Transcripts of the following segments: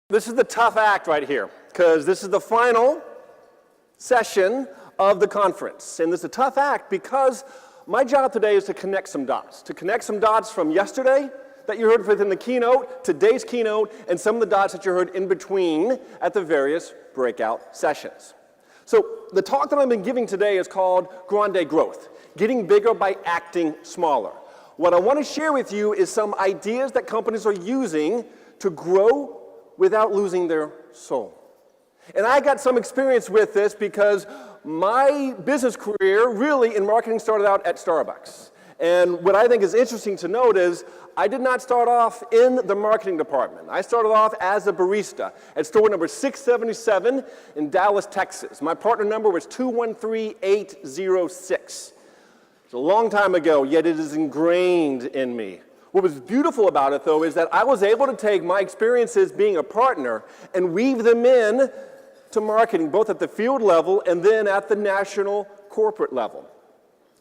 This is the tough act right here, because this is the final session of the conference. And this is a tough act because my job today is to connect some dots from yesterday that you heard within the keynote, today's keynote, and some of the dots that you heard in between at the various breakout sessions. So the talk that I've been giving today is called Grande Growth, Getting Bigger by Acting Smaller. What I want to share with you is some ideas that companies are using to grow without losing their soul. And I got some experience with this because my business career really in marketing started out at Starbucks. And what I think is interesting to note is I did not start off in the marketing department. I started off as a barista at store number 677 in Dallas, Texas. My partner number was 213806. It's a long time ago, yet it is ingrained in me. What was beautiful about it, though, is that I was able to take my experiences being a partner and weave them in to marketing, both at the field level and then at the national corporate level.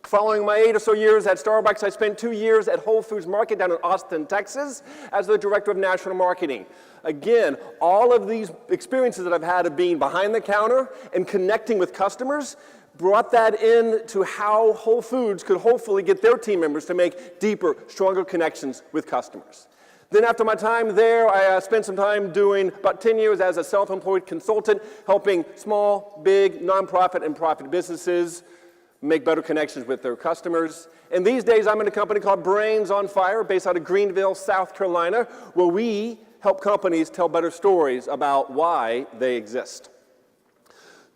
Following my 8 or so years at Starbucks, I spent 2 years at Whole Foods Market down in Austin, Texas, as the Director of National Marketing. Again, all of these experiences that I've had of being behind the counter and connecting with customers brought that into how Whole Foods could hopefully get their team members to make deeper, stronger connections with customers. Then after my time there, I spent some time doing about 10 years as a self-employed consultant, helping small, big, nonprofit, and profit businesses make better connections with their customers. And these days, I'm in a company called Brains on Fire, based out of Greenville, South Carolina, where we help companies tell better stories about why they exist.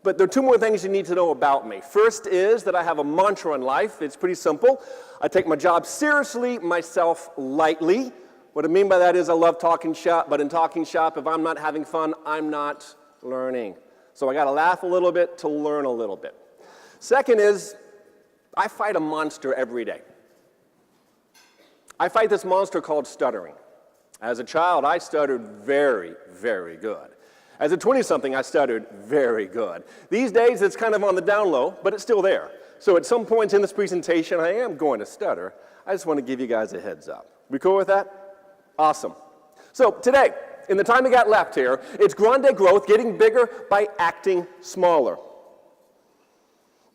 But there are 2 more things you need to know about me. First is that I have a mantra in life. It's pretty simple. I take my job seriously, myself lightly. What I mean by that is I love talking shop, but in talking shop, if I'm not having fun, I'm not learning. So I got to laugh a little bit to learn a little bit. Second is, I fight a monster every day. I fight this monster called stuttering. As a child, I stuttered very, very good. As a 20-something, I stuttered very good. These days, it's kind of on the down low, but it's still there. So at some points in this presentation, I am going to stutter. I just want to give you guys a heads up. We cool with that? Awesome. So today, in the time we got left here, it's Grande Growth, Getting Bigger by Acting Smaller.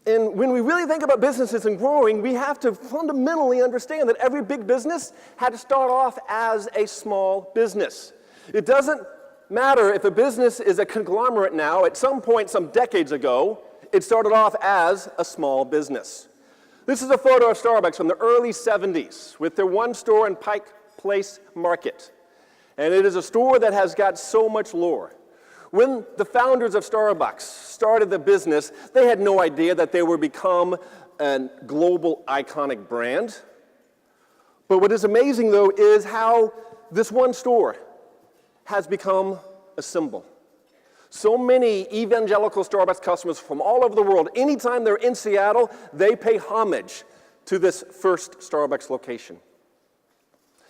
And when we really think about businesses and growing, we have to fundamentally understand that every big business had to start off as a small business. It doesn't matter if a business is a conglomerate now. At some point, some decades ago, it started off as a small business. This is a photo of Starbucks from the early 70s with their one store in Pike Place Market. And it is a store that has got so much lore. When the founders of Starbucks started the business, they had no idea that they would become a global iconic brand. But what is amazing, though, is how this one store has become a symbol. So many evangelical Starbucks customers from all over the world, anytime they're in Seattle, they pay homage to this first Starbucks location.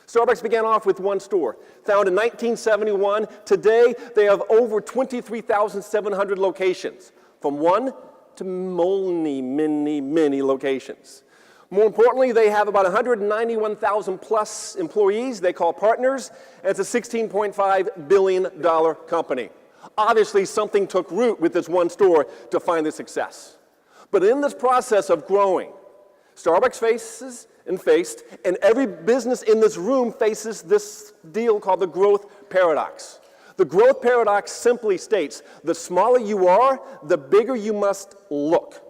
Starbucks began off with one store, founded in 1971. Today, they have over 23,700 locations, from one to many, many, many locations. More importantly, they have about 191,000 plus employees they call partners, and it's a $16.5 billion company. Obviously, something took root with this one store to find the success. But in this process of growing, Starbucks faced, and every business in this room faces this deal called the growth paradox. The growth paradox simply states, the smaller you are, the bigger you must look.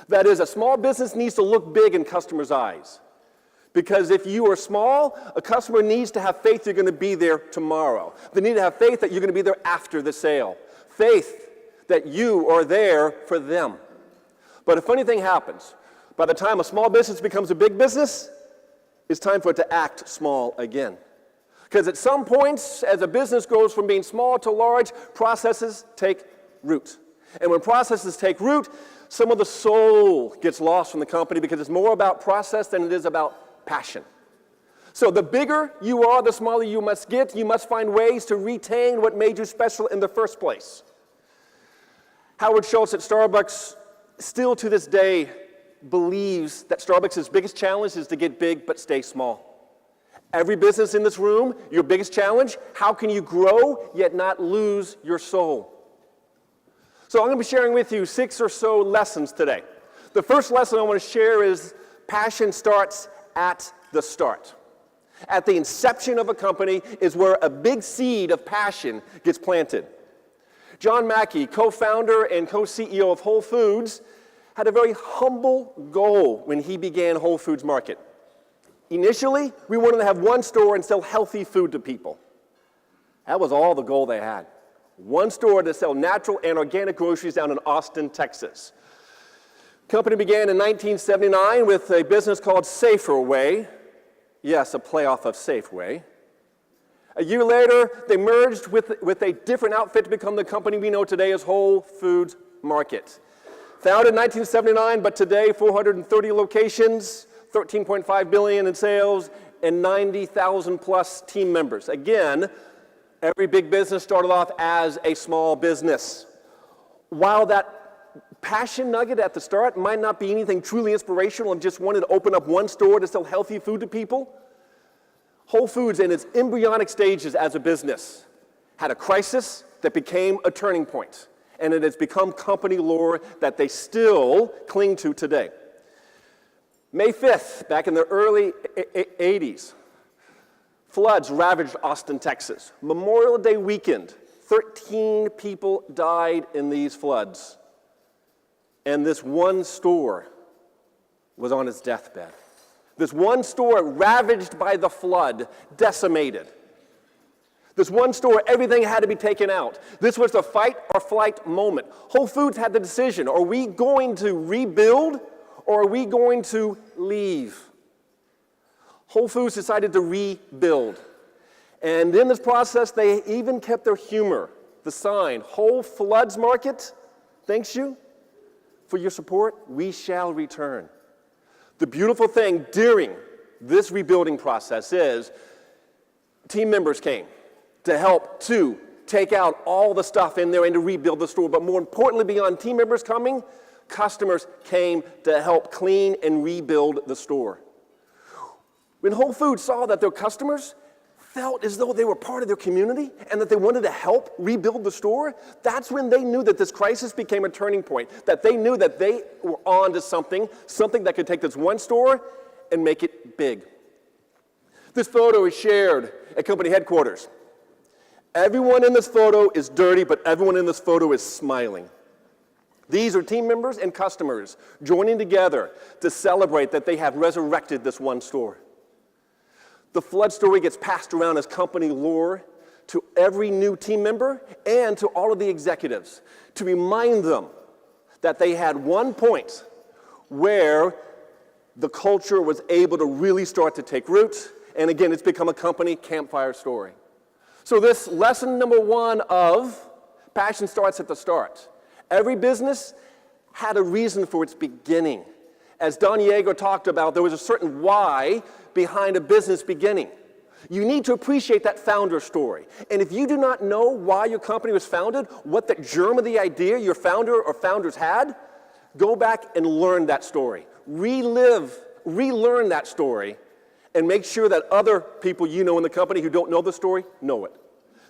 That is, a small business needs to look big in customers' eyes. Because if you are small, a customer needs to have faith you're going to be there tomorrow. They need to have faith that you're going to be there after the sale. Faith that you are there for them. But a funny thing happens. By the time a small business becomes a big business, it's time for it to act small again. Because at some points, as a business goes from being small to large, processes take root. And when processes take root, some of the soul gets lost from the company because it's more about process than it is about passion. So the bigger you are, the smaller you must get. You must find ways to retain what made you special in the first place. Howard Schultz at Starbucks still to this day believes that Starbucks' biggest challenge is to get big but stay small. Every business in this room, your biggest challenge, how can you grow yet not lose your soul? So I'm going to be sharing with you 6 or so lessons today. The first lesson I want to share is passion starts at the start. At the inception of a company is where a big seed of passion gets planted. John Mackey, co-founder and co-CEO of Whole Foods, had a very humble goal when he began Whole Foods Market. Initially, we wanted to have one store and sell healthy food to people. That was all the goal they had. One store to sell natural and organic groceries down in Austin, Texas. The company began in 1979 with a business called FRLA. Yes, a playoff of Safeway. A year later, they merged with a different outfit to become the company we know today as Whole Foods Market. Founded in 1979, but today 430 locations, $13.5 billion in sales, and 90,000 plus team members. Again, every big business started off as a small business. While that passion nugget at the start might not be anything truly inspirational and just wanted to open up one store to sell healthy food to people, Whole Foods in its embryonic stages as a business had a crisis that became a turning point, and it has become company lore that they still cling to today. May 5th, back in the early 80s, floods ravaged Austin, Texas. Memorial Day weekend, 13 people died in these floods. And this one store was on its deathbed. This one store ravaged by the flood, decimated. This one store, everything had to be taken out. This was a fight or flight moment. Whole Foods had the decision, are we going to rebuild or are we going to leave? Whole Foods decided to rebuild. And in this process, they even kept their humor. The sign, Whole Foods Market, thanks you for your support, we shall return. The beautiful thing during this rebuilding process is team members came to help to take out all the stuff in there and to rebuild the store. But more importantly, beyond team members coming, customers came to help clean and rebuild the store. When Whole Foods saw that their customers felt as though they were part of their community and that they wanted to help rebuild the store, that's when they knew that this crisis became a turning point, that they knew that they were on to something that could take this one store and make it big. This photo is shared at company headquarters. Everyone in this photo is dirty, but everyone in this photo is smiling. These are team members and customers joining together to celebrate that they have resurrected this one store. The flood story gets passed around as company lore to every new team member and to all of the executives to remind them that they had one point where the culture was able to really start to take root. And again, it's become a company campfire story. So this lesson number 1 of passion starts at the start. Every business had a reason for its beginning. As Don Diego talked about, there was a certain why behind a business beginning. You need to appreciate that founder story. And if you do not know why your company was founded, what the germ of the idea your founder or founders had, go back and learn that story. Relearn that story, and make sure that other people you know in the company who don't know the story know it.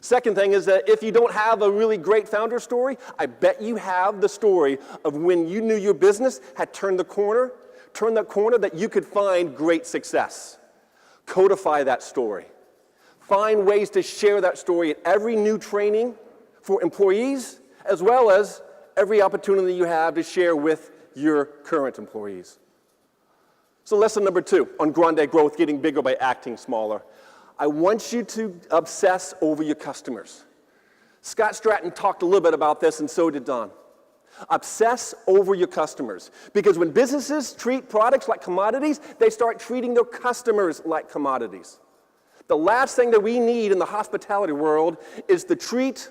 Second thing is that if you don't have a really great founder story, I bet you have the story of when you knew your business had turned the corner that you could find great success. Codify that story. Find ways to share that story at every new training for employees, as well as every opportunity you have to share with your current employees. So lesson number 2 on grande growth, getting bigger by acting smaller. I want you to obsess over your customers. Scott Stratton talked a little bit about this, and so did Don. Obsess over your customers. Because when businesses treat products like commodities, they start treating their customers like commodities. The last thing that we need in the hospitality world is to treat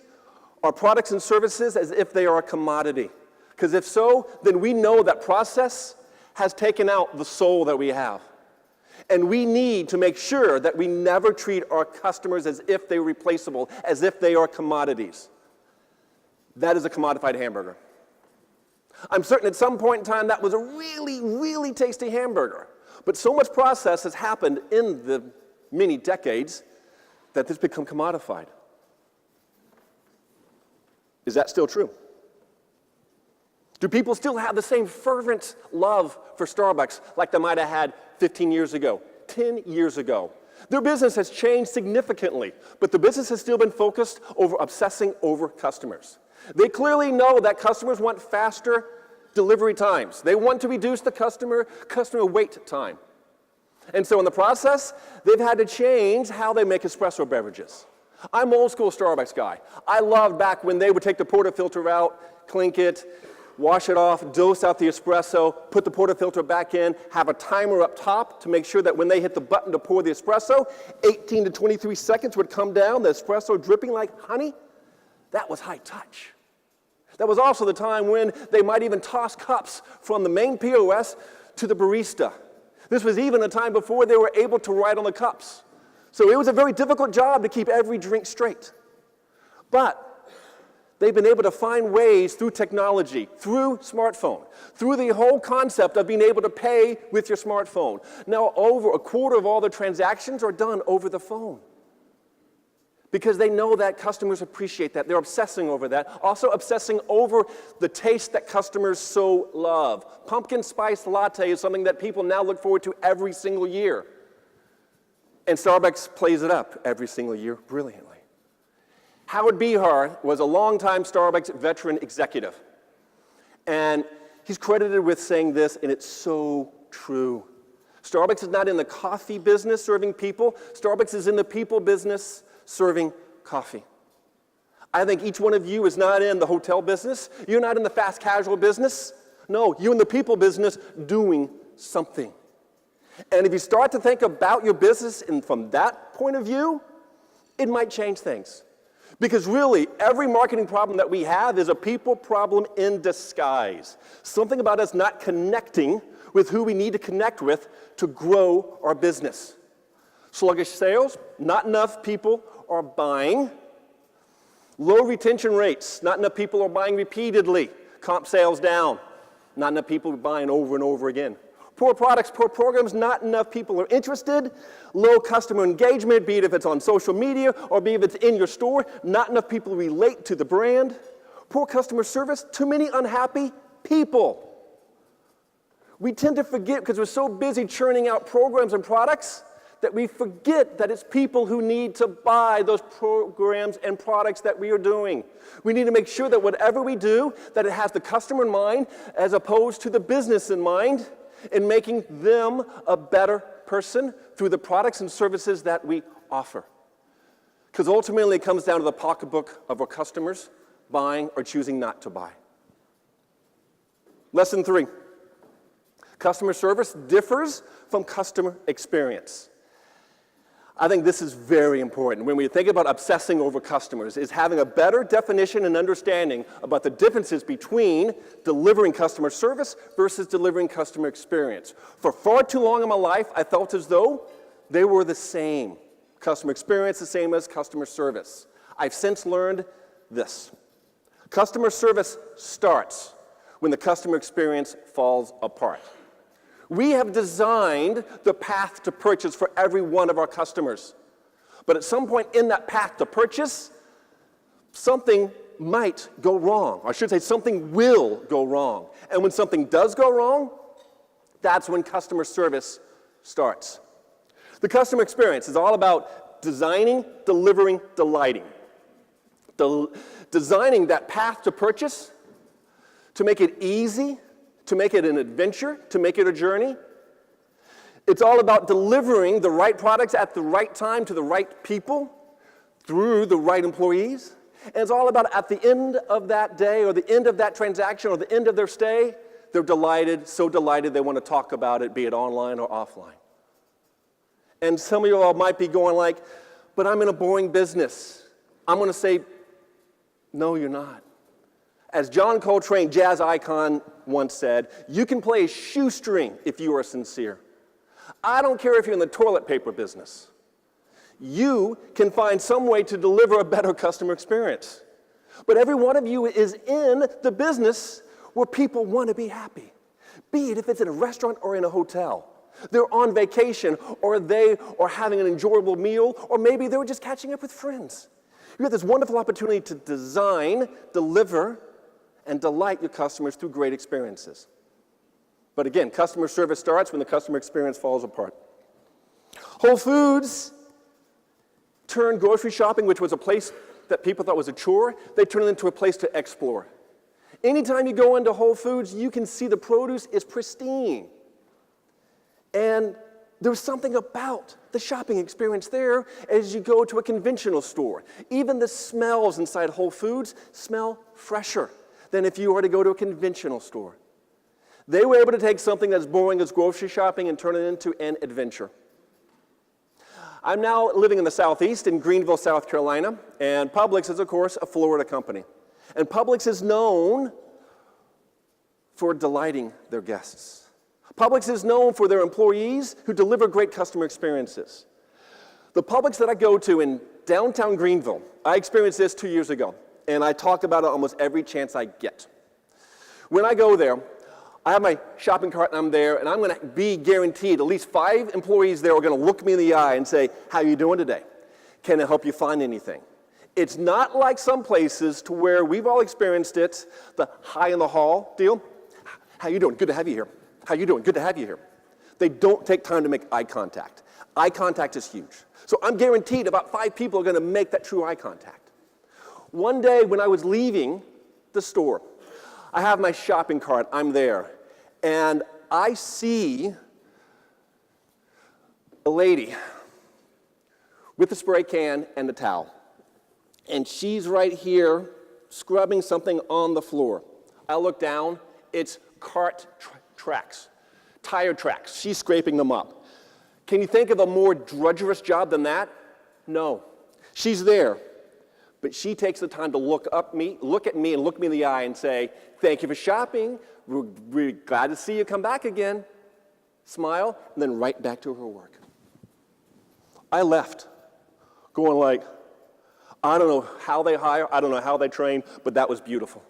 our products and services as if they are a commodity. Because if so, then we know that process has taken out the soul that we have. And we need to make sure that we never treat our customers as if they're replaceable, as if they are commodities. That is a commodified hamburger. I'm certain at some point in time that was a really, really tasty hamburger. But so much process has happened in the many decades that this become commodified. Is that still true? Do people still have the same fervent love for Starbucks like they might have had 15 years ago, 10 years ago? Their business has changed significantly, but the business has still been focused over obsessing over customers. They clearly know that customers want faster delivery times. They want to reduce the customer wait time. And so in the process, they've had to change how they make espresso beverages. I'm an old school Starbucks guy. I loved back when they would take the portafilter out, clink it, wash it off, dose out the espresso, put the portafilter back in, have a timer up top to make sure that when they hit the button to pour the espresso, 18 to 23 seconds would come down, the espresso dripping like honey. That was high touch. That was also the time when they might even toss cups from the main POS to the barista. This was even a time before they were able to write on the cups. So it was a very difficult job to keep every drink straight. But they've been able to find ways through technology, through smartphone, through the whole concept of being able to pay with your smartphone. Now over a quarter of all the transactions are done over the phone. Because they know that customers appreciate that. They're obsessing over that. Also obsessing over the taste that customers so love. Pumpkin spice latte is something that people now look forward to every single year. And Starbucks plays it up every single year brilliantly. Howard Behar was a longtime Starbucks veteran executive. And he's credited with saying this, and it's so true. Starbucks is not in the coffee business serving people. Starbucks is in the people business serving coffee. I think each one of you is not in the hotel business. You're not in the fast casual business. No, you're in the people business doing something. And if you start to think about your business from that point of view, it might change things. Because really, every marketing problem that we have is a people problem in disguise. Something about us not connecting with who we need to connect with to grow our business. Sluggish sales, not enough people are buying. Low retention rates, not enough people are buying repeatedly. Comp sales down, not enough people are buying over and over again. Poor products, poor programs, not enough people are interested. Low customer engagement, be it if it's on social media or be it if it's in your store, not enough people relate to the brand. Poor customer service, too many unhappy people. We tend to forget because we're so busy churning out programs and products that we forget that it's people who need to buy those programs and products that we are doing. We need to make sure that whatever we do, that it has the customer in mind as opposed to the business in mind, in making them a better person through the products and services that we offer. Because ultimately it comes down to the pocketbook of our customers buying or choosing not to buy. Lesson 3. Customer service differs from customer experience. I think this is very important. When we think about obsessing over customers, is having a better definition and understanding about the differences between delivering customer service versus delivering customer experience. For far too long in my life, I felt as though they were the same. Customer experience the same as customer service. I've since learned this. Customer service starts when the customer experience falls apart. We have designed the path to purchase for every one of our customers. But at some point in that path to purchase, something might go wrong. Or I should say something will go wrong. And when something does go wrong, that's when customer service starts. The customer experience is all about designing, delivering, delighting. Designing that path to purchase to make it easy, to make it an adventure, to make it a journey. It's all about delivering the right products at the right time to the right people through the right employees. And it's all about at the end of that day or the end of that transaction or the end of their stay, they're delighted, so delighted they want to talk about it, be it online or offline. And some of you all might be going like, but I'm in a boring business. I'm going to say, no, you're not. As John Coltrane, jazz icon, once said, you can play a shoestring if you are sincere. I don't care if you're in the toilet paper business. You can find some way to deliver a better customer experience. But every one of you is in the business where people want to be happy. Be it if it's in a restaurant or in a hotel. They're on vacation, or they are having an enjoyable meal, or maybe they were just catching up with friends. You have this wonderful opportunity to design, deliver, and delight your customers through great experiences. But again, customer service starts when the customer experience falls apart. Whole Foods turned grocery shopping, which was a place that people thought was a chore, they turned it into a place to explore. Anytime you go into Whole Foods, you can see the produce is pristine. And there was something about the shopping experience there as you go to a conventional store. Even the smells inside Whole Foods smell fresher than if you were to go to a conventional store. They were able to take something as boring as grocery shopping and turn it into an adventure. I'm now living in the Southeast in Greenville, South Carolina, and Publix is, of course, a Florida company. And Publix is known for delighting their guests. Publix is known for their employees who deliver great customer experiences. The Publix that I go to in downtown Greenville, I experienced this 2 years ago, and I talk about it almost every chance I get. When I go there, I have my shopping cart and I'm there, and I'm going to be guaranteed at least 5 employees there are going to look me in the eye and say, "How are you doing today? Can I help you find anything?" It's not like some places to where we've all experienced it, the hi in the hall deal. "How you doing? Good to have you here. How you doing? Good to have you here." They don't take time to make eye contact. Eye contact is huge. So I'm guaranteed about 5 people are going to make that true eye contact. One day when I was leaving the store, I have my shopping cart, I'm there, and I see a lady with the spray can and the towel. And she's right here scrubbing something on the floor. I look down, it's cart tracks, tire tracks. She's scraping them up. Can you think of a more drudgerous job than that? No. She's there. But she takes the time to look at me and look me in the eye and say, "Thank you for shopping. We're glad to see you come back again." Smile, and then right back to her work. I left going like, I don't know how they hire, I don't know how they train, but that was beautiful.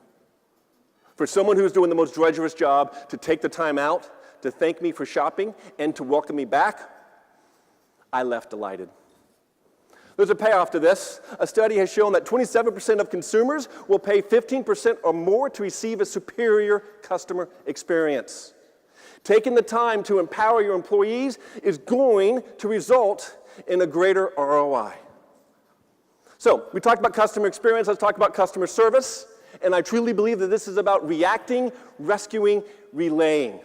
For someone who's doing the most drudgerous job to take the time out to thank me for shopping and to welcome me back, I left delighted. There's a payoff to this. A study has shown that 27% of consumers will pay 15% or more to receive a superior customer experience. Taking the time to empower your employees is going to result in a greater ROI. So, we talked about customer experience, let's talk about customer service, and I truly believe that this is about reacting, rescuing, relaying.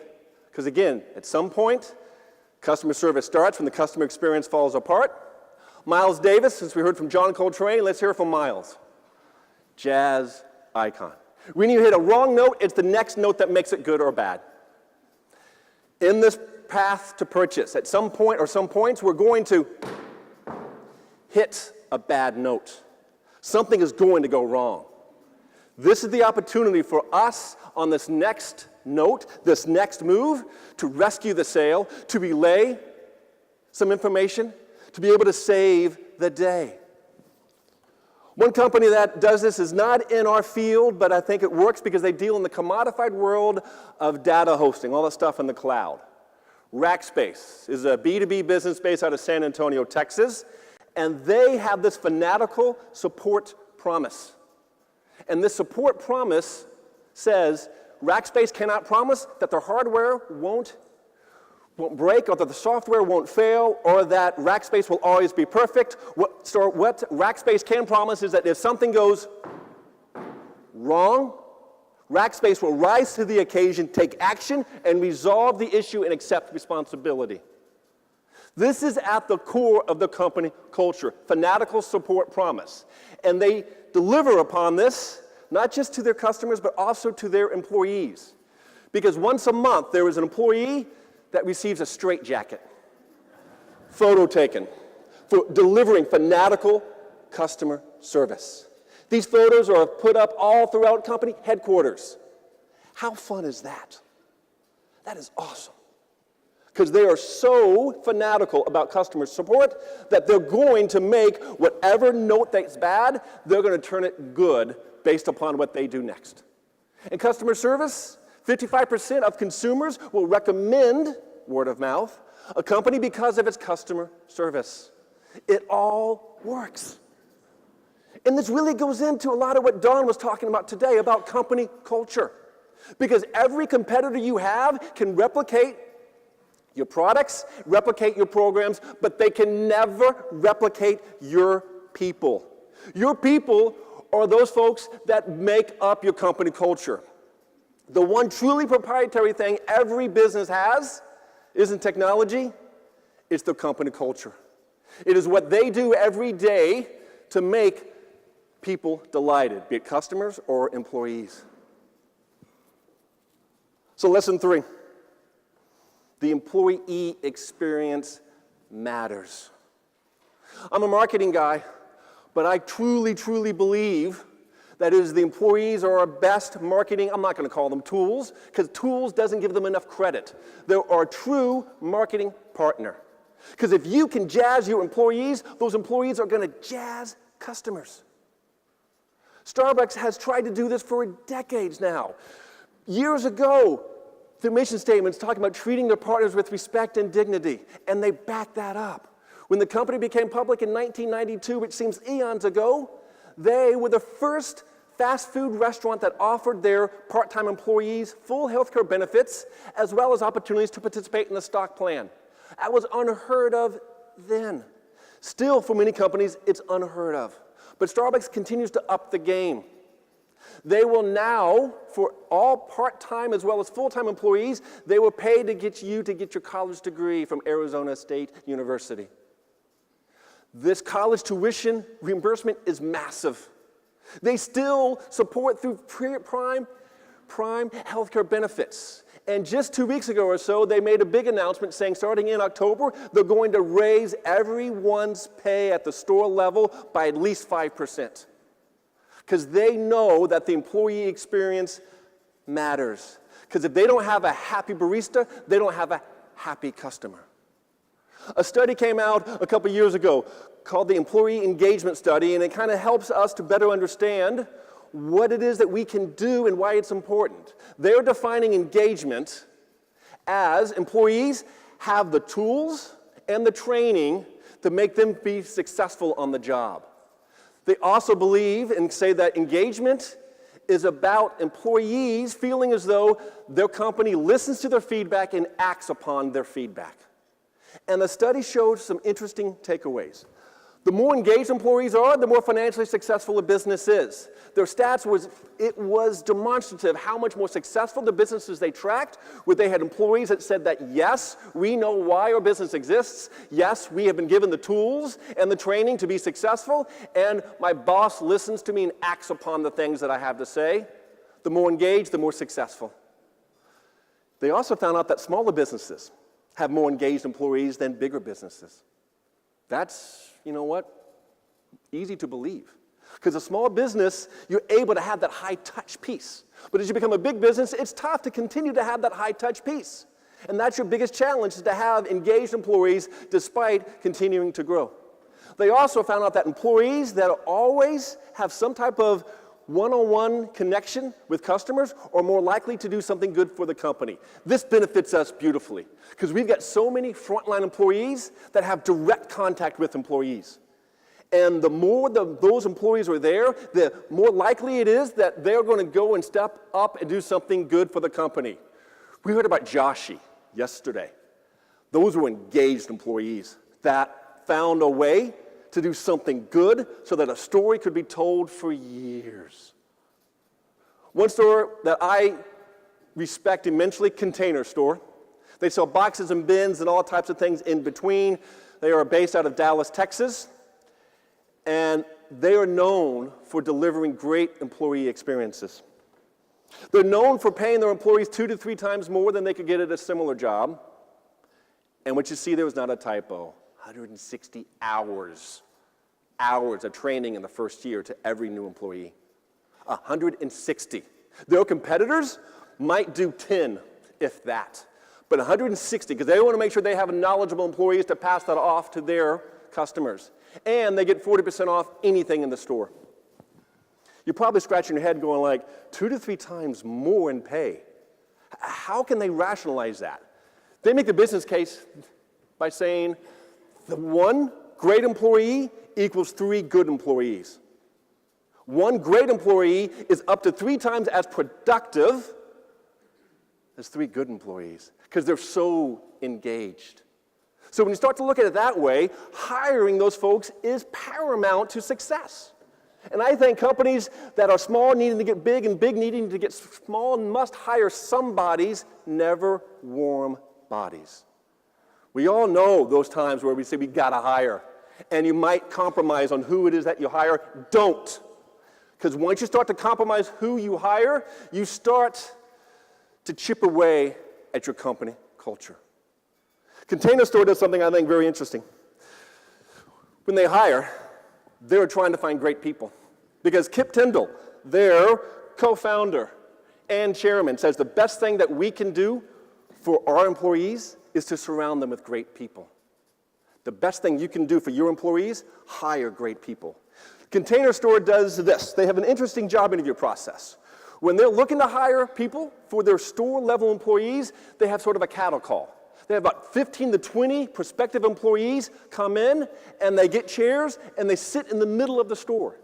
Because again, at some point, customer service starts when the customer experience falls apart. Miles Davis, since we heard from John Coltrane, let's hear from Miles. Jazz icon. When you hit a wrong note, it's the next note that makes it good or bad. In this path to purchase, at some point or some points, we're going to hit a bad note. Something is going to go wrong. This is the opportunity for us on this next note, this next move, to rescue the sale, to relay some information, to be able to save the day. One company that does this is not in our field, but I think it works because they deal in the commodified world of data hosting, all the stuff in the cloud. Rackspace is a B2B business based out of San Antonio, Texas, and they have this fanatical support promise. And this support promise says Rackspace cannot promise that their hardware won't break, or that the software won't fail, or that Rackspace will always be perfect. What Rackspace can promise is that if something goes wrong, Rackspace will rise to the occasion, take action, and resolve the issue and accept responsibility. This is at the core of the company culture, fanatical support promise. And they deliver upon this, not just to their customers, but also to their employees. Because once a month, there is an employee that receives a straitjacket, photo taken, for delivering fanatical customer service. These photos are put up all throughout company headquarters. How fun is that? That is awesome. Because they are so fanatical about customer support that they're going to make whatever note that's bad, they're going to turn it good based upon what they do next. In customer service, 55% of consumers will recommend, word of mouth, A company because of its customer service. It all works. And this really goes into a lot of what Don was talking about today about company culture. Because every competitor you have can replicate your products, replicate your programs, but they can never replicate your people. Your people are those folks that make up your company culture. The one truly proprietary thing every business has isn't technology, it's their company culture. It is what they do every day to make people delighted, be it customers or employees. So lesson 3, the employee experience matters. I'm a marketing guy, but I truly, truly believe that is the employees are our best marketing, I'm not going to call them tools, because tools doesn't give them enough credit. They're our true marketing partner. Because if you can jazz your employees, those employees are going to jazz customers. Starbucks has tried to do this for decades now. Years ago, their mission statements talking about treating their partners with respect and dignity, and they backed that up. When the company became public in 1992, which seems eons ago, they were the first fast food restaurant that offered their part-time employees full health care benefits as well as opportunities to participate in the stock plan. That was unheard of then. Still, for many companies, it's unheard of. But Starbucks continues to up the game. They will now, for all part-time as well as full-time employees, they will pay to get you to get your college degree from Arizona State University. This college tuition reimbursement is massive. They still support through prime healthcare benefits. And just 2 weeks ago or so, they made a big announcement saying starting in October, they're going to raise everyone's pay at the store level by at least 5%. Because they know that the employee experience matters. Because if they don't have a happy barista, they don't have a happy customer. A study came out a couple years ago called the Employee Engagement Study, and it kind of helps us to better understand what it is that we can do and why it's important. They're defining engagement as employees have the tools and the training to make them be successful on the job. They also believe and say that engagement is about employees feeling as though their company listens to their feedback and acts upon their feedback. And the study showed some interesting takeaways. The more engaged employees are, the more financially successful a business is. Their stats was demonstrative how much more successful the businesses they tracked, where they had employees that said that, yes, we know why our business exists, yes, we have been given the tools and the training to be successful, and my boss listens to me and acts upon the things that I have to say. The more engaged, the more successful. They also found out that smaller businesses have more engaged employees than bigger businesses. That's, you know what, easy to believe. Because a small business, you're able to have that high-touch piece. But as you become a big business, it's tough to continue to have that high-touch piece. And that's your biggest challenge, is to have engaged employees despite continuing to grow. They also found out that employees that always have some type of one-on-one connection with customers are more likely to do something good for the company. This benefits us beautifully because we've got so many frontline employees that have direct contact with employees. And the more those employees are there, the more likely it is that they're going to go and step up and do something good for the company. We heard about Joshi yesterday. Those were engaged employees that found a way to do something good so that a story could be told for years. One store that I respect immensely, Container Store. They sell boxes and bins and all types of things in between. They are based out of Dallas, Texas, and they are known for delivering great employee experiences. They're known for paying their employees 2 to 3 times more than they could get at a similar job. And what you see there was not a typo. 160 hours of training in the first year to every new employee. 160. Their competitors might do 10, if that. But 160, because they want to make sure they have knowledgeable employees to pass that off to their customers. And they get 40% off anything in the store. You're probably scratching your head going like, 2 to 3 times more in pay. How can they rationalize that? They make the business case, by saying the one great employee equals 3 good employees. One great employee is up to 3 times as productive as 3 good employees because they're so engaged. So when you start to look at it that way, hiring those folks is paramount to success. And I think companies that are small needing to get big and big needing to get small must hire some bodies, never warm bodies. We all know those times where we say we gotta hire, and you might compromise on who it is that you hire. Don't. Because once you start to compromise who you hire, you start to chip away at your company culture. Container Store does something I think very interesting. When they hire, they're trying to find great people. Because Kip Tyndall, their co-founder and chairman, says the best thing that we can do for our employees is to surround them with great people. The best thing you can do for your employees, hire great people. Container Store does this. They have an interesting job interview process. When they're looking to hire people for their store-level employees, they have sort of a cattle call. They have about 15 to 20 prospective employees come in, and they get chairs, and they sit in the middle of the store.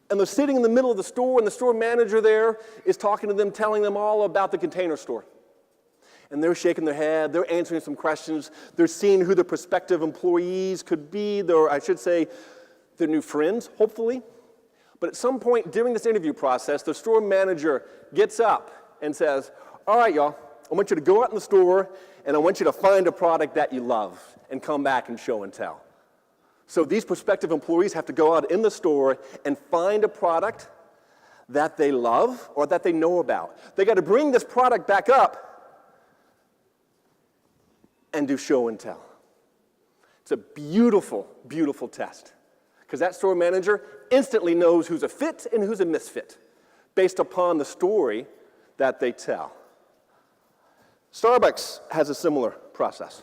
And they're sitting in the middle of the store, and the store manager there is talking to them, telling them all about the Container Store. And they're shaking their head, they're answering some questions, they're seeing who the prospective employees could be, I should say, their new friends, hopefully. But at some point during this interview process, the store manager gets up and says, all right, y'all, I want you to go out in the store, and I want you to find a product that you love and come back and show and tell. So these prospective employees have to go out in the store and find a product that they love or that they know about. They got to bring this product back up and do show and tell. It's a beautiful, beautiful test because that store manager instantly knows who's a fit and who's a misfit based upon the story that they tell. Starbucks has a similar process.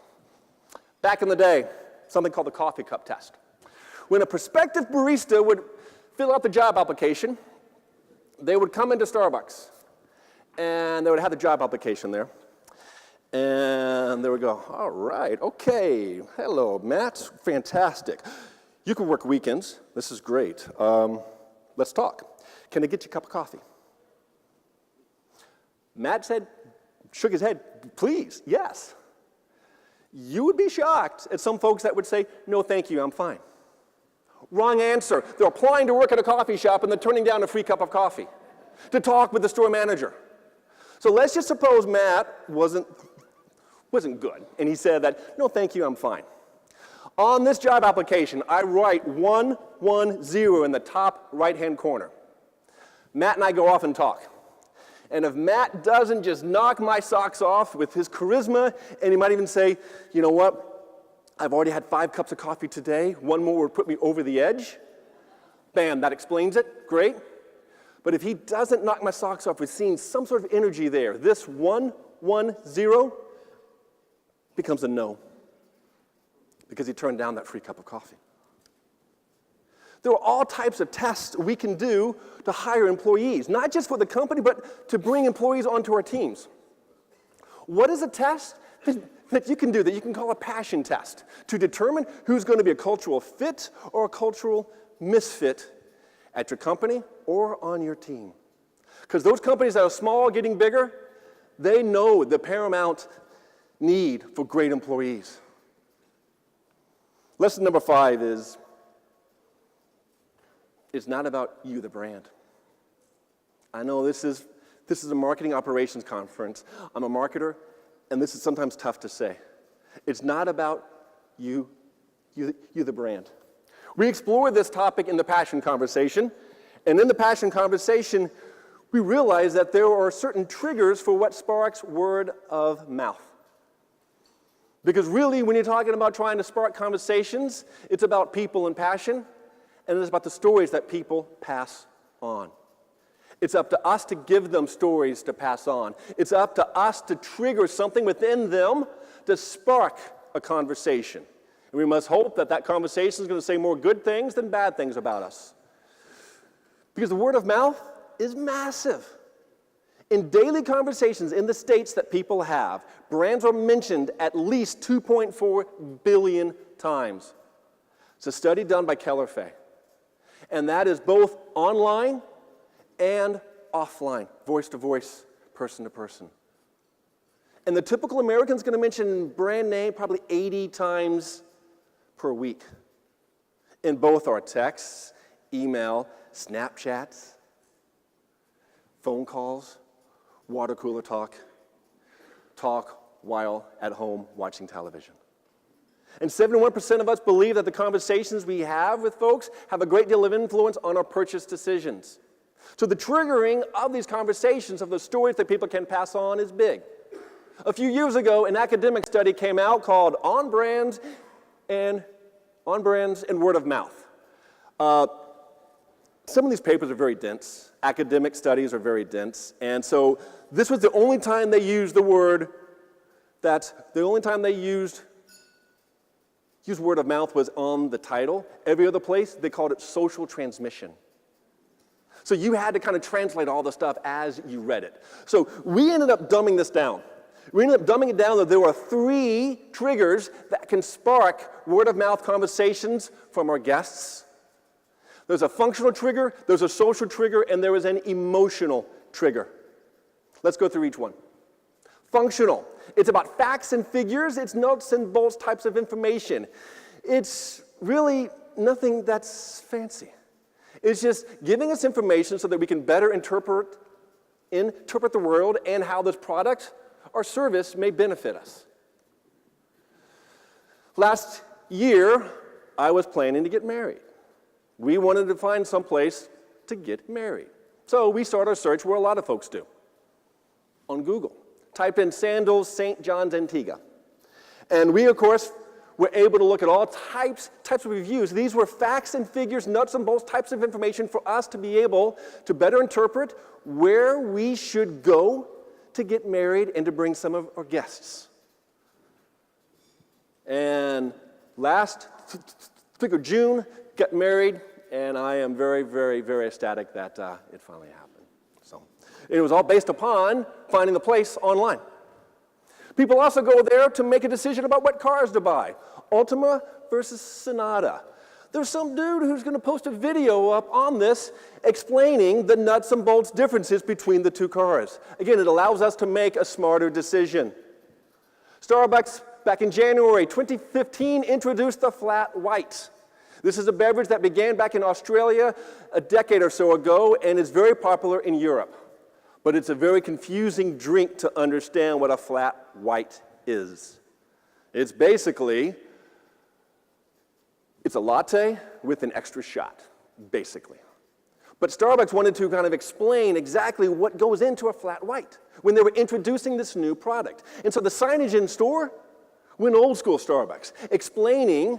Back in the day, something called the coffee cup test. When a prospective barista would fill out the job application, they would come into Starbucks, and they would have the job application there, and they would go, all right, okay, hello, Matt, fantastic. You can work weekends, this is great. Let's talk. Can I get you a cup of coffee? Matt shook his head, please, yes. You would be shocked at some folks that would say, no, thank you, I'm fine. Wrong answer. They're applying to work at a coffee shop and they're turning down a free cup of coffee to talk with the store manager. So let's just suppose Matt wasn't good and he said that, no, thank you, I'm fine. On this job application, I write 110 in the top right-hand corner. Matt and I go off and talk. And if Matt doesn't just knock my socks off with his charisma, and he might even say, you know what, I've already had 5 cups of coffee today, one more would put me over the edge. Bam, that explains it, great. But if he doesn't knock my socks off with seeing some sort of energy there, this 110 becomes a no, because he turned down that free cup of coffee. There are all types of tests we can do to hire employees, not just for the company, but to bring employees onto our teams. What is a test that you can do that you can call a passion test to determine who's going to be a cultural fit or a cultural misfit at your company or on your team? Because those companies that are small getting bigger, they know the paramount need for great employees. Lesson number 5 is, it's not about you, the brand. I know this is a marketing operations conference. I'm a marketer, and this is sometimes tough to say. It's not about you, the brand. We explored this topic in the passion conversation, and in the passion conversation, we realized that there are certain triggers for what sparks word of mouth. Because really, when you're talking about trying to spark conversations, it's about people and passion, and it's about the stories that people pass on. It's up to us to give them stories to pass on. It's up to us to trigger something within them to spark a conversation. And we must hope that that conversation is going to say more good things than bad things about us. Because the word of mouth is massive. In daily conversations in the states that people have, brands are mentioned at least 2.4 billion times. It's a study done by Keller Fay. And that is both online and offline, voice to voice, person to person. And the typical American is going to mention brand name probably 80 times per week in both our texts, email, Snapchats, phone calls, water cooler talk while at home watching television. And 71% of us believe that the conversations we have with folks have a great deal of influence on our purchase decisions. So the triggering of these conversations, of the stories that people can pass on, is big. A few years ago, an academic study came out called On Brands and Word of Mouth. Some of these papers are very dense. Academic studies are very dense. And so this was the only time they used the word word of mouth was on the title. Every other place, they called it social transmission. So you had to kind of translate all the stuff as you read it. So we ended up dumbing this down. We ended up dumbing it down that there are 3 triggers that can spark word-of-mouth conversations from our guests. There's a functional trigger, there's a social trigger, and there is an emotional trigger. Let's go through each one. Functional. It's about facts and figures. It's nuts and bolts types of information. It's really nothing that's fancy. It's just giving us information so that we can better interpret the world and how this product or service may benefit us. Last year, I was planning to get married. We wanted to find some place to get married. So we started our search where a lot of folks do, on Google. Typed in sandals, St. John's, Antigua. And we, of course, were able to look at all types of reviews. These were facts and figures, nuts and bolts types of information for us to be able to better interpret where we should go to get married and to bring some of our guests. And last June, got married, and I am very, very, very ecstatic that it finally happened. So it was all based upon finding the place online. People also go there to make a decision about what cars to buy. Altima versus Sonata. There's some dude who's going to post a video up on this explaining the nuts and bolts differences between the 2 cars. Again, it allows us to make a smarter decision. Starbucks, back in January 2015, introduced the flat white. This is a beverage that began back in Australia a decade or so ago and is very popular in Europe. But it's a very confusing drink to understand what a flat white is. It's basically, it's a latte with an extra shot, basically. But Starbucks wanted to kind of explain exactly what goes into a flat white when they were introducing this new product. And so the signage in store went old school Starbucks, explaining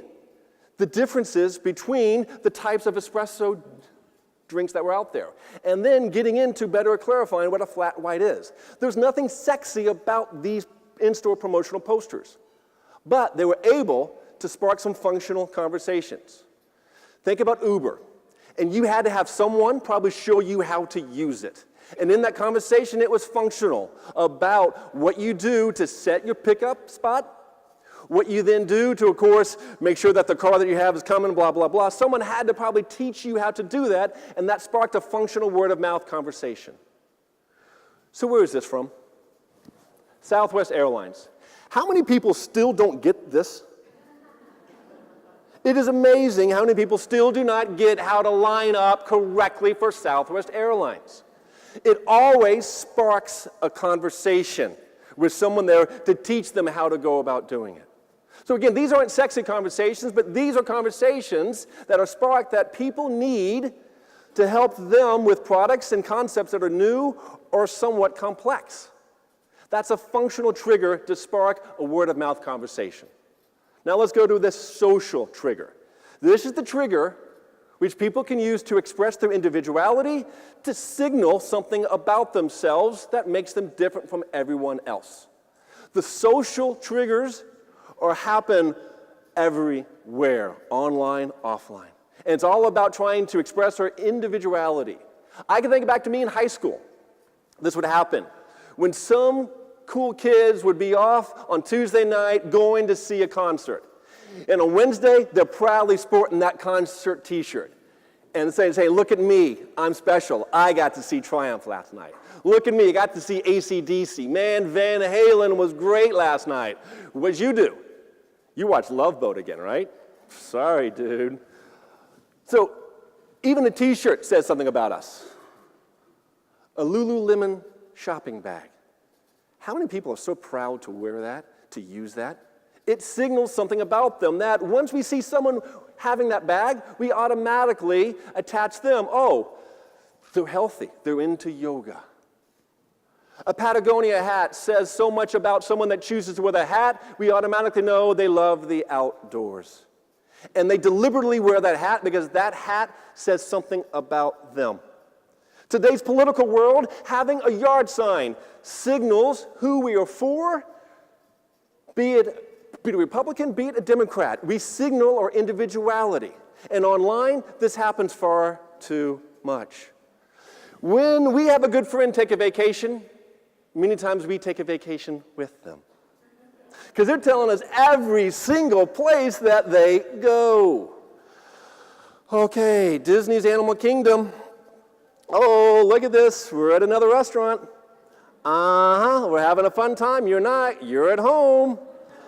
the differences between the types of espresso drinks that were out there, and then getting into better clarifying what a flat white is. There's nothing sexy about these in-store promotional posters, but they were able to spark some functional conversations. Think about Uber, and you had to have someone probably show you how to use it. And in that conversation, it was functional about what you do to set your pickup spot, what you then do to, of course, make sure that the car that you have is coming, blah, blah, blah. Someone had to probably teach you how to do that, and that sparked a functional word-of-mouth conversation. So where is this from? Southwest Airlines. How many people still don't get this? It is amazing how many people still do not get how to line up correctly for Southwest Airlines. It always sparks a conversation with someone there to teach them how to go about doing it. So again, these aren't sexy conversations, but these are conversations that are sparked that people need to help them with products and concepts that are new or somewhat complex. That's a functional trigger to spark a word-of-mouth conversation. Now let's go to this social trigger. This is the trigger which people can use to express their individuality, to signal something about themselves that makes them different from everyone else. The social triggers happen everywhere, online, offline. And it's all about trying to express our individuality. I can think back to me in high school. this would happen. When some cool kids would be off on Tuesday night going to see a concert. And on Wednesday, they're proudly sporting that concert t-shirt. And say, look at me, I'm special. I got to see Triumph last night. Look at me, I got to see AC/DC. Man, Van Halen was great last night. What'd you do? You watched Love Boat again, right? Sorry, dude. So even a t-shirt says something about us. A Lululemon shopping bag. How many people are so proud to wear that, to use that? It signals something about them that once we see someone having that bag, we automatically attach them. Oh, they're healthy. They're into yoga. A Patagonia hat says so much about someone that chooses to wear the hat, we automatically know they love the outdoors. And they deliberately wear that hat because that hat says something about them. Today's political world, having a yard sign signals who we are for, be it a Republican, be it a Democrat. We signal our individuality. And online, this happens far too much. When we have a good friend take a vacation, many times we take a vacation with them. Because they're telling us every single place that they go. Okay, Disney's Animal Kingdom. Oh, look at this. We're at another restaurant. We're having a fun time. You're not. You're at home.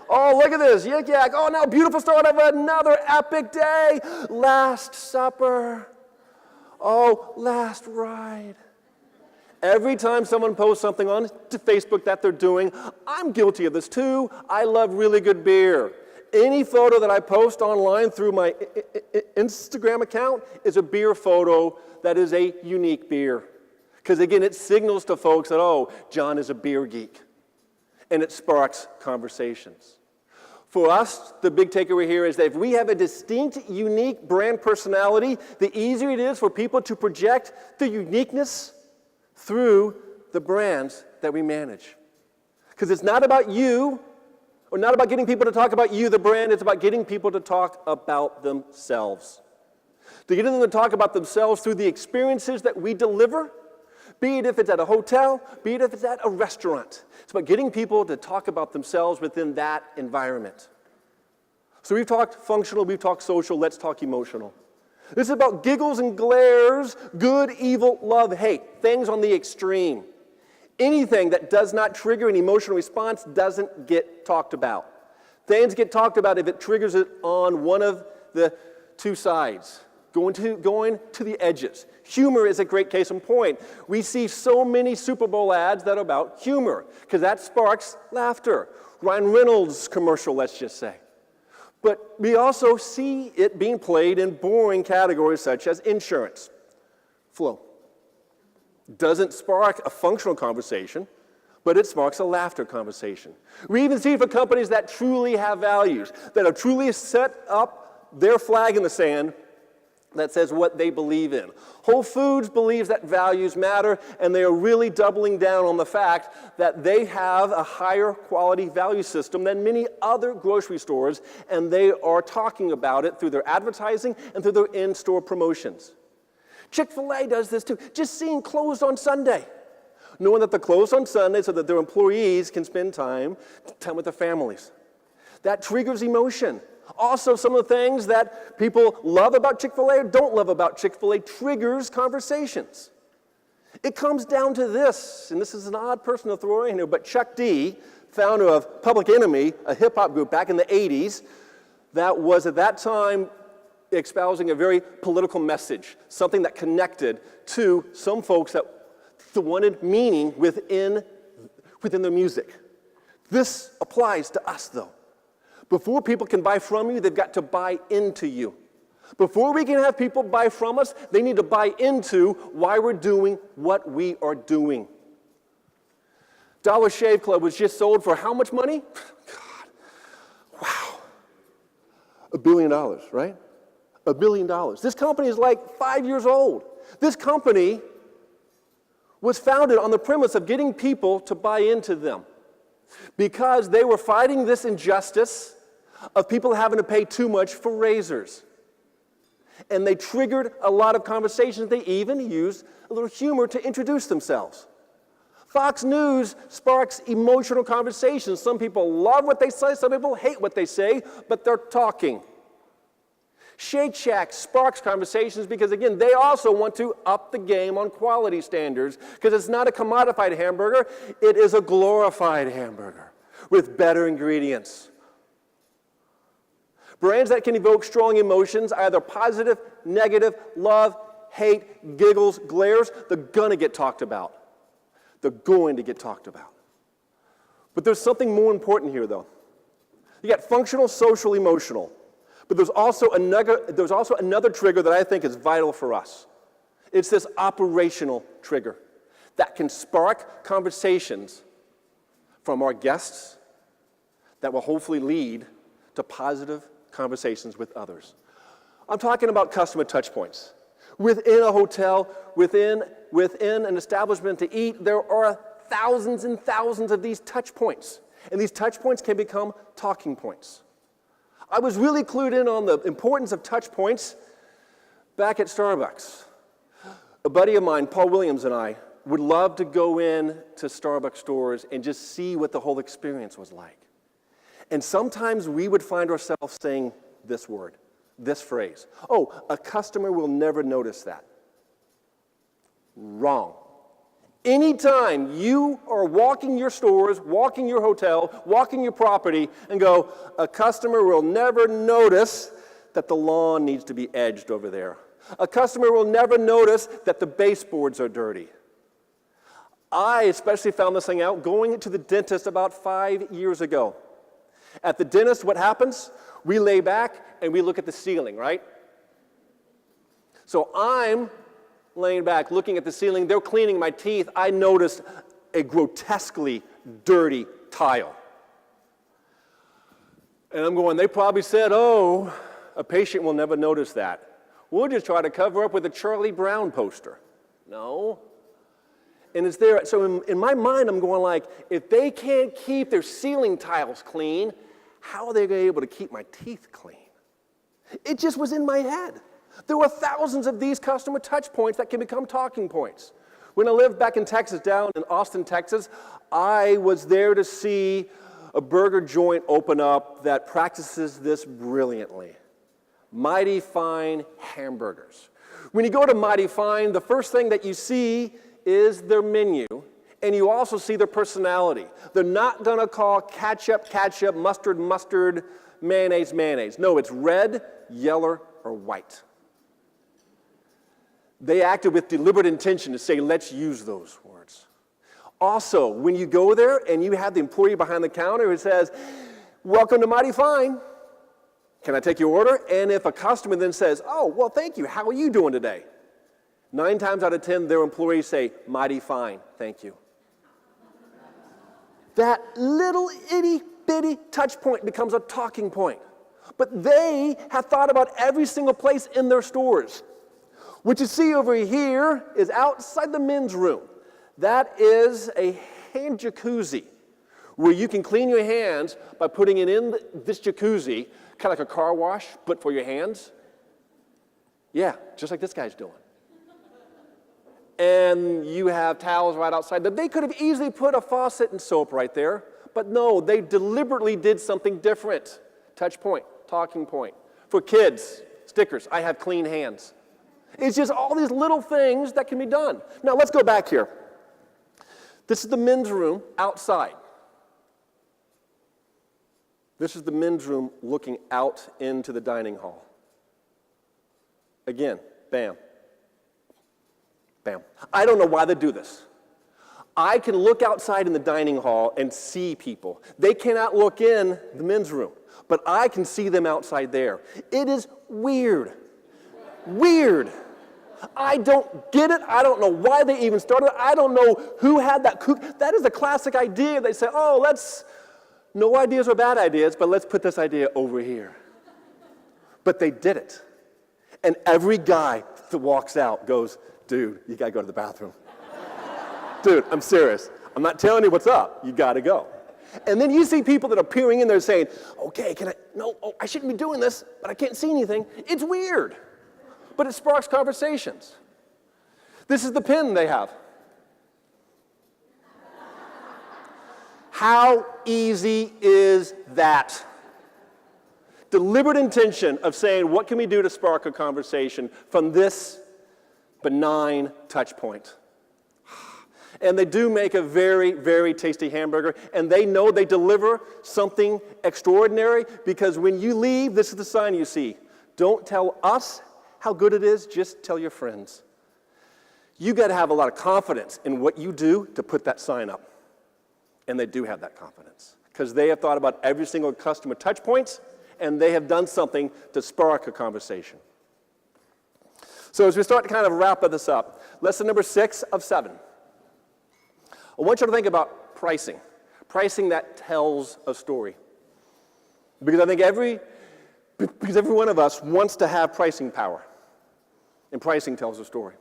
Oh, look at this. Yik yak. Oh, now beautiful start of another epic day. Last supper. Oh, last ride. Every time someone posts something on to Facebook that they're doing, I'm guilty of this too. I love really good beer. Any photo that I post online through my Instagram account is a beer photo that is a unique beer. Because again, it signals to folks that, oh, John is a beer geek. And it sparks conversations. For us, the big takeaway here is that if we have a distinct, unique brand personality, the easier it is for people to project the uniqueness through the brands that we manage. Because it's not about you, or not about getting people to talk about you, the brand, it's about getting people to talk about themselves. To get them to talk about themselves through the experiences that we deliver, be it if it's at a hotel, be it if it's at a restaurant. It's about getting people to talk about themselves within that environment. So we've talked functional, we've talked social, let's talk emotional. This is about giggles and glares, good, evil, love, hate, things on the extreme. Anything that does not trigger an emotional response doesn't get talked about. Things get talked about if it triggers it on one of the two sides, going to the edges. Humor is a great case in point. We see so many Super Bowl ads that are about humor, because that sparks laughter. Ryan Reynolds commercial, let's just say. But we also see it being played in boring categories such as insurance. Flow. Doesn't spark a functional conversation, but it sparks a laughter conversation. We even see it for companies that truly have values, that have truly set up their flag in the sand that says what they believe in. Whole Foods believes that values matter, and they are really doubling down on the fact that they have a higher quality value system than many other grocery stores, and they are talking about it through their advertising and through their in-store promotions. Chick-fil-A does this too, just seeing closed on Sunday, knowing that they're closed on Sunday so that their employees can spend time with their families. That triggers emotion. Also, some of the things that people love about Chick-fil-A or don't love about Chick-fil-A triggers conversations. It comes down to this, and this is an odd person to throw in here, but Chuck D, founder of Public Enemy, a hip-hop group back in the 80s, that was at that time espousing a very political message, something that connected to some folks that wanted meaning within their music. This applies to us, though. Before people can buy from you, they've got to buy into you. Before we can have people buy from us, they need to buy into why we're doing what we are doing. Dollar Shave Club was just sold for how much money? God, wow. $1 billion, right? $1 billion. This company is like 5 years old. This company was founded on the premise of getting people to buy into them because they were fighting this injustice of people having to pay too much for razors. And they triggered a lot of conversations. They even used a little humor to introduce themselves. Fox News sparks emotional conversations. Some people love what they say, some people hate what they say, but they're talking. Shake Shack sparks conversations because, again, they also want to up the game on quality standards because it's not a commodified hamburger, it is a glorified hamburger with better ingredients. Brands that can evoke strong emotions, either positive, negative, love, hate, giggles, glares, they're going to get talked about. They're going to get talked about. But there's something more important here, though. You got functional, social, emotional. But there's also another trigger that I think is vital for us. It's this operational trigger that can spark conversations from our guests that will hopefully lead to positive conversations with others. I'm talking about customer touch points. Within a hotel, within an establishment to eat, there are thousands and thousands of these touch points. And these touch points can become talking points. I was really clued in on the importance of touch points back at Starbucks. A buddy of mine, Paul Williams, and I would love to go in to Starbucks stores and just see what the whole experience was like. And sometimes we would find ourselves saying this word, this phrase. Oh, a customer will never notice that. Wrong. Anytime you are walking your stores, walking your hotel, walking your property, and go, a customer will never notice that the lawn needs to be edged over there. A customer will never notice that the baseboards are dirty. I especially found this thing out going to the dentist about 5 years ago. At the dentist, what happens? We lay back and we look at the ceiling, right? So I'm laying back, looking at the ceiling. They're cleaning my teeth. I noticed a grotesquely dirty tile. And I'm going, they probably said, oh, a patient will never notice that. We'll just try to cover up with a Charlie Brown poster. No. And it's there. So in my mind, I'm going like, if they can't keep their ceiling tiles clean, how are they able to keep my teeth clean? It just was in my head. There were thousands of these customer touch points that can become talking points. When I lived back in Texas, down in Austin, Texas, I was there to see a burger joint open up that practices this brilliantly. Mighty Fine Hamburgers. When you go to Mighty Fine, the first thing that you see is their menu, and you also see their personality. They're not going to call ketchup, ketchup, mustard, mustard, mayonnaise, mayonnaise. No, it's red, yellow, or white. They acted with deliberate intention to say, let's use those words. Also, when you go there and you have the employee behind the counter who says, welcome to Mighty Fine, can I take your order? And if a customer then says, oh, well, thank you, how are you doing today? 9 times out of 10, their employees say, mighty fine, thank you. That little itty-bitty touch point becomes a talking point. But they have thought about every single place in their stores. What you see over here is outside the men's room. That is a hand jacuzzi where you can clean your hands by putting it in this jacuzzi, kind of like a car wash, but for your hands. Yeah, just like this guy's doing. And you have towels right outside. They could have easily put a faucet and soap right there, but no, they deliberately did something different. Touch point, talking point. For kids, stickers, I have clean hands. It's just all these little things that can be done. Now let's go back here. This is the men's room outside. This is the men's room looking out into the dining hall. Again, bam. Bam. I don't know why they do this. I can look outside in the dining hall and see people. They cannot look in the men's room, but I can see them outside there. It is weird. Weird. I don't get it. I don't know why they even started it. I don't know who had that. That is a classic idea. They say, oh, no ideas are bad ideas, but let's put this idea over here. But they did it. And every guy that walks out goes, dude, you got to go to the bathroom. Dude, I'm serious. I'm not telling you what's up. You got to go. And then you see people that are peering in there saying, okay, I shouldn't be doing this, but I can't see anything. It's weird. But it sparks conversations. This is the pin they have. How easy is that? Deliberate intention of saying, what can we do to spark a conversation from this benign touch point? And they do make a very, very tasty hamburger, and they know they deliver something extraordinary, because when you leave, this is the sign you see. Don't tell us how good it is, just tell your friends. You got to have a lot of confidence in what you do to put that sign up. And they do have that confidence, because they have thought about every single customer touch point, and they have done something to spark a conversation. So as we start to kind of wrap this up, lesson number 6 of 7. I want you to think about pricing. Pricing that tells a story. Because I think every one of us wants to have pricing power. And pricing tells a story.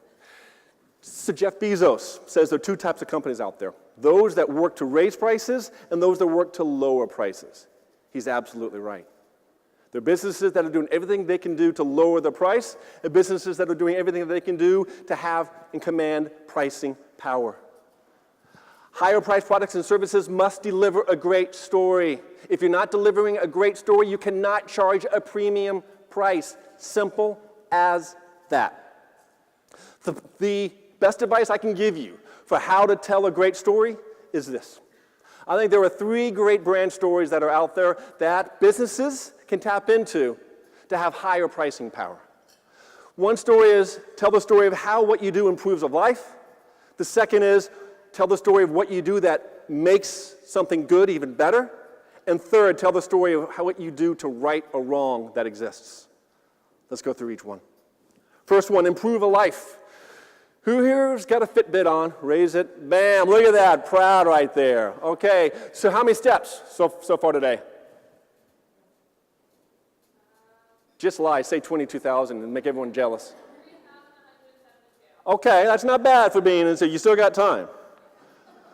So Jeff Bezos says there are 2 types of companies out there. Those that work to raise prices and those that work to lower prices. He's absolutely right. There are businesses that are doing everything they can do to lower the price, and businesses that are doing everything that they can do to have and command pricing power. Higher priced products and services must deliver a great story. If you're not delivering a great story, you cannot charge a premium price. Simple as that. The best advice I can give you for how to tell a great story is this. I think there are 3 great brand stories that are out there that businesses can tap into to have higher pricing power. One story is tell the story of how what you do improves a life. The second is tell the story of what you do that makes something good even better. And third, tell the story of how what you do to right a wrong that exists. Let's go through each one. First one, improve a life. Who here's got a Fitbit on? Raise it. Bam, look at that, proud right there. Okay, so how many steps so far today? Just lie, say 22,000 and make everyone jealous. Okay, that's not bad for being in, so you still got time.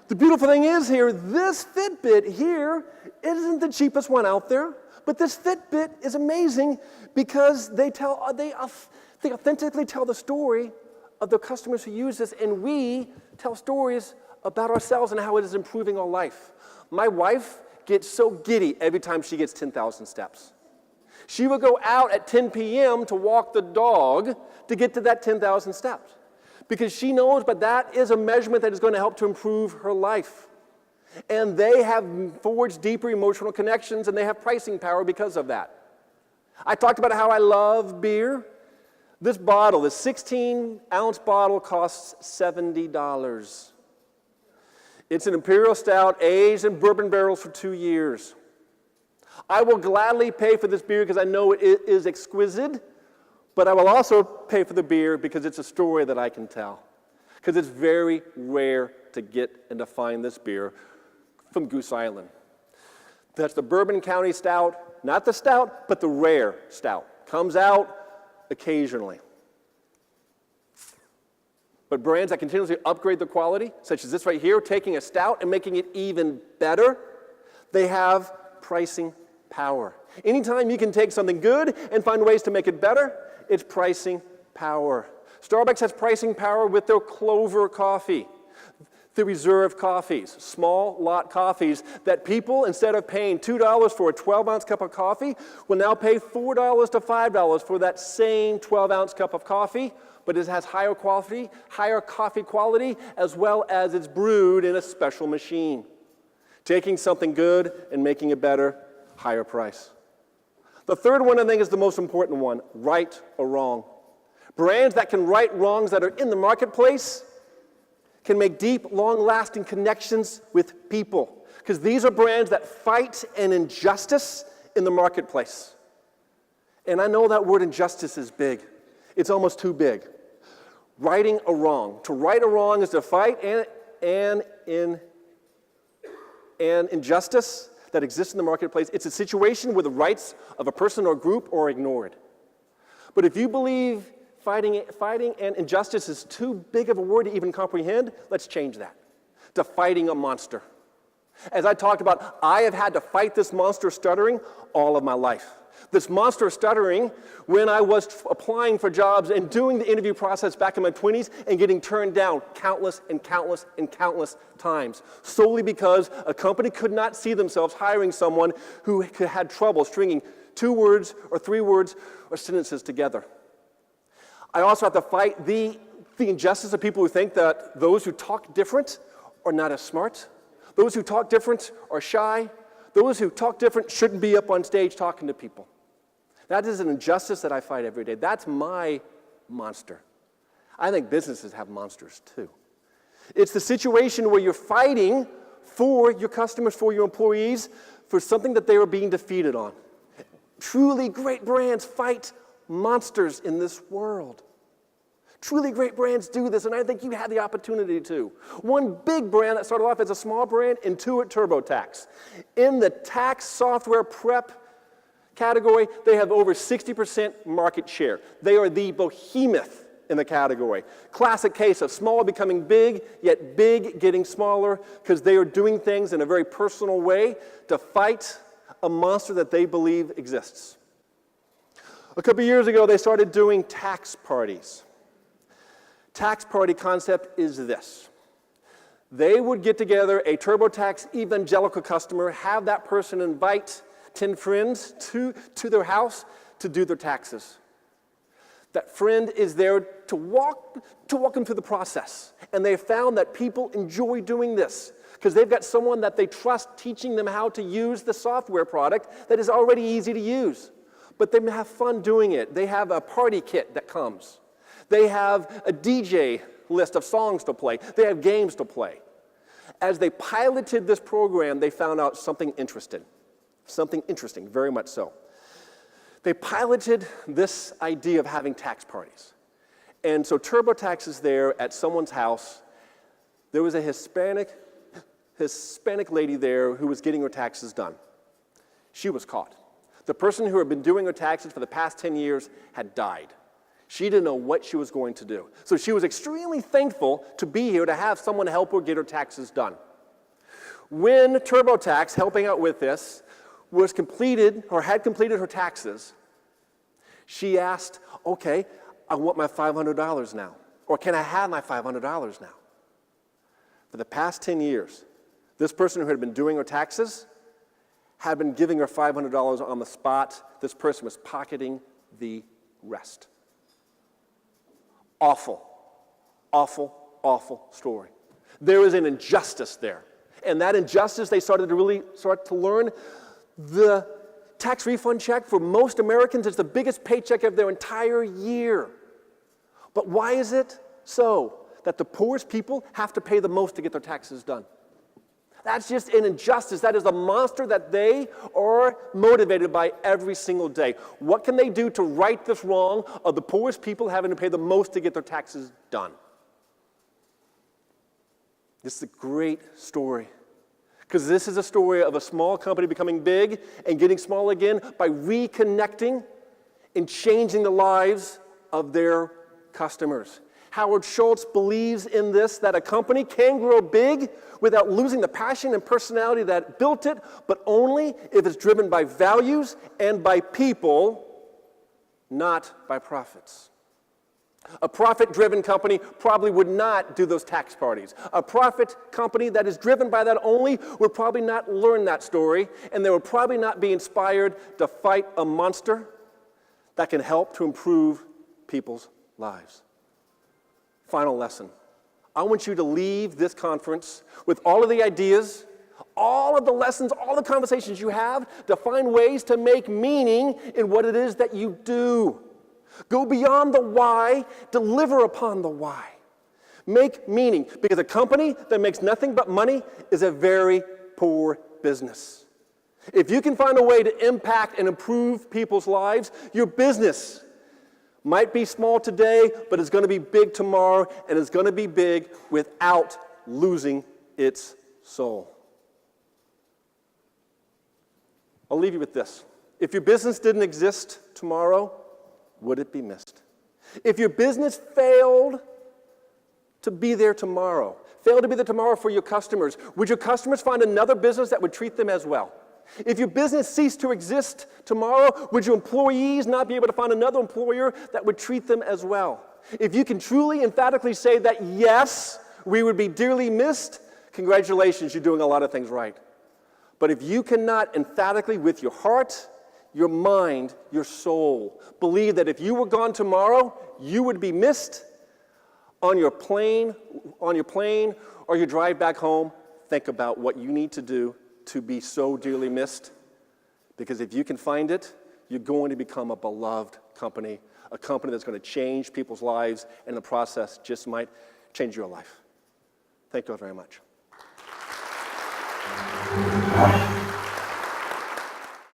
The beautiful thing is here, this Fitbit here isn't the cheapest one out there, but this Fitbit is amazing because they authentically tell the story of the customers who use this, and we tell stories about ourselves and how it is improving our life. My wife gets so giddy every time she gets 10,000 steps. She will go out at 10 p.m. to walk the dog to get to that 10,000 steps. Because she knows, but that is a measurement that is going to help to improve her life. And they have forged deeper emotional connections, and they have pricing power because of that. I talked about how I love beer. This bottle, this 16-ounce bottle, costs $70. It's an imperial stout aged in bourbon barrels for 2 years. I will gladly pay for this beer because I know it is exquisite. But I will also pay for the beer because it's a story that I can tell. Because it's very rare to get and to find this beer from Goose Island. That's the Bourbon County Stout, not the stout, but the rare stout. Comes out occasionally. But brands that continuously upgrade the quality, such as this right here, taking a stout and making it even better, they have pricing power. Anytime you can take something good and find ways to make it better, it's pricing power. Starbucks has pricing power with their Clover coffee, the reserve coffees, small lot coffees that people, instead of paying $2 for a 12-ounce cup of coffee, will now pay $4 to $5 for that same 12-ounce cup of coffee, but it has higher coffee quality, as well as it's brewed in a special machine. Taking something good and making it better, higher price. The third one, I think, is the most important one, right or wrong. Brands that can right wrongs that are in the marketplace can make deep, long-lasting connections with people. Because these are brands that fight an injustice in the marketplace. And I know that word injustice is big. It's almost too big. Righting a wrong. To right a wrong is to fight an injustice that exists in the marketplace. It's a situation where the rights of a person or group are ignored. But if you believe fighting an injustice is too big of a word to even comprehend, let's change that to fighting a monster. As I talked about, I have had to fight this monster stuttering all of my life. This monster of stuttering when I was applying for jobs and doing the interview process back in my 20s and getting turned down countless and countless and countless times, solely because a company could not see themselves hiring someone who had trouble stringing 2 words or 3 words or sentences together. I also have to fight the injustice of people who think that those who talk different are not as smart, those who talk different are shy, those who talk different shouldn't be up on stage talking to people. That is an injustice that I fight every day. That's my monster. I think businesses have monsters too. It's the situation where you're fighting for your customers, for your employees, for something that they are being defeated on. Truly great brands fight monsters in this world. Truly great brands do this, and I think you had the opportunity to. One big brand that started off as a small brand, Intuit TurboTax. In the tax software prep category, they have over 60% market share. They are the behemoth in the category. Classic case of small becoming big, yet big getting smaller, because they are doing things in a very personal way to fight a monster that they believe exists. A couple years ago, they started doing tax parties. Tax party concept is this. They would get together a TurboTax evangelical customer, have that person invite 10 friends to their house to do their taxes. That friend is there to walk them through the process. And they found that people enjoy doing this because they've got someone that they trust teaching them how to use the software product that is already easy to use. But they have fun doing it. They have a party kit that comes. They have a DJ list of songs to play. They have games to play. As they piloted this program, they found out something interesting. Something interesting, very much so. They piloted this idea of having tax parties. And so TurboTax is there at someone's house. There was a Hispanic lady there who was getting her taxes done. She was caught. The person who had been doing her taxes for the past 10 years had died. She didn't know what she was going to do. So she was extremely thankful to be here to have someone help her get her taxes done. When TurboTax, helping out with this, was completed or had completed her taxes, she asked, okay, I want my $500 now. Or can I have my $500 now? For the past 10 years, this person who had been doing her taxes had been giving her $500 on the spot. This person was pocketing the rest. Awful, awful, awful story. There is an injustice there. And that injustice, they started to really start to learn. The tax refund check for most Americans is the biggest paycheck of their entire year. But why is it so that the poorest people have to pay the most to get their taxes done? That's just an injustice. That is a monster that they are motivated by every single day. What can they do to right this wrong of the poorest people having to pay the most to get their taxes done? This is a great story. Because this is a story of a small company becoming big and getting small again by reconnecting and changing the lives of their customers. Howard Schultz believes in this, that a company can grow big without losing the passion and personality that built it, but only if it's driven by values and by people, not by profits. A profit-driven company probably would not do those tax parties. A profit company that is driven by that only would probably not learn that story, and they would probably not be inspired to fight a monster that can help to improve people's lives. Final lesson. I want you to leave this conference with all of the ideas, all of the lessons, all the conversations you have to find ways to make meaning in what it is that you do. Go beyond the why, deliver upon the why. Make meaning, because a company that makes nothing but money is a very poor business. If you can find a way to impact and improve people's lives, your business might be small today, but it's going to be big tomorrow, and it's going to be big without losing its soul. I'll leave you with this. If your business didn't exist tomorrow, would it be missed? If your business failed to be there tomorrow, failed to be there tomorrow for your customers, would your customers find another business that would treat them as well? If your business ceased to exist tomorrow, would your employees not be able to find another employer that would treat them as well? If you can truly, emphatically say that, yes, we would be dearly missed, congratulations, you're doing a lot of things right. But if you cannot emphatically, with your heart, your mind, your soul, believe that if you were gone tomorrow, you would be missed on your plane or your drive back home, think about what you need to do to be so dearly missed. Because if you can find it, you're going to become a beloved company, a company that's going to change people's lives, and in the process just might change your life. Thank you all very much.